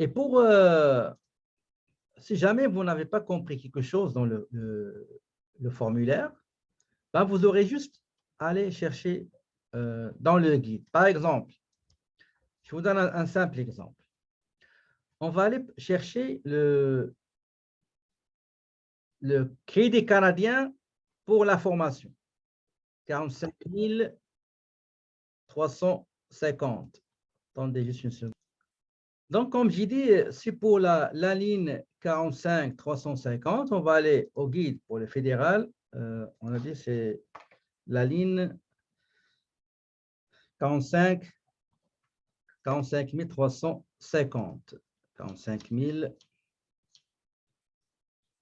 Et si jamais vous n'avez pas compris quelque chose dans le formulaire, ben vous aurez juste à aller chercher dans le guide. Par exemple, je vous donne un simple exemple. On va aller chercher le crédit canadien pour la formation. 45 350. Attendez juste une seconde. Donc, comme j'ai dit, c'est pour la ligne 45 350. On va aller au guide pour le fédéral. On a dit c'est la ligne 45 350. 45 000.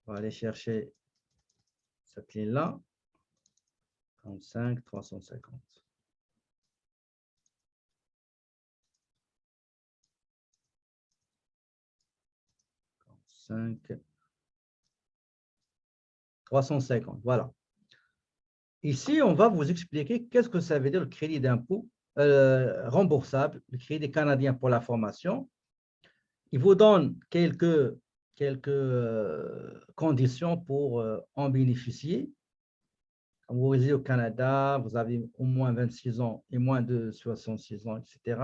On va aller chercher cette ligne-là. 45 350. 350, voilà. Ici, on va vous expliquer qu'est-ce que ça veut dire le crédit d'impôt remboursable, le crédit canadien pour la formation. Il vous donne quelques conditions pour en bénéficier. Vous résidez au Canada, vous avez au moins 26 ans et moins de 66 ans, etc.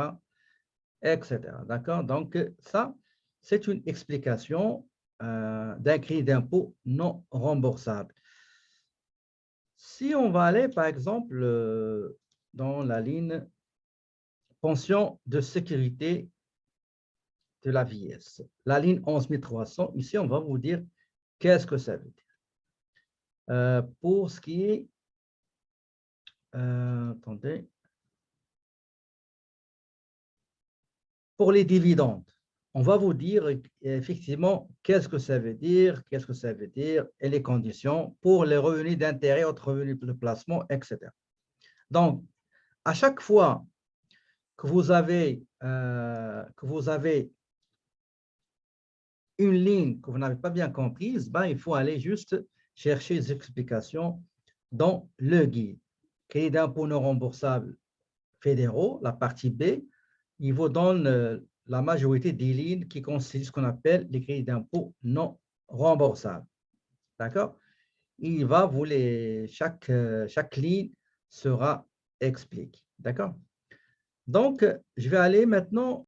etc. D'accord? Donc, ça, c'est une explication d'un crédit d'impôt non remboursable. Si on va aller, par exemple, dans la ligne pension de sécurité de la vieillesse, la ligne 11 300, ici, on va vous dire qu'est-ce que ça veut dire. Pour ce qui est, attendez, pour les dividendes, on va vous dire effectivement qu'est-ce que ça veut dire, et les conditions pour les revenus d'intérêt, autres revenus de placement, etc. Donc, à chaque fois que vous avez une ligne que vous n'avez pas bien comprise, ben, il faut aller juste chercher des explications dans le guide. Crédit d'impôt non remboursable fédéraux, la partie B, il vous donne la majorité des lignes qui constituent ce qu'on appelle les crédits d'impôt non remboursables. D'accord? Il va vous chaque ligne sera expliquée. D'accord? Donc, je vais aller maintenant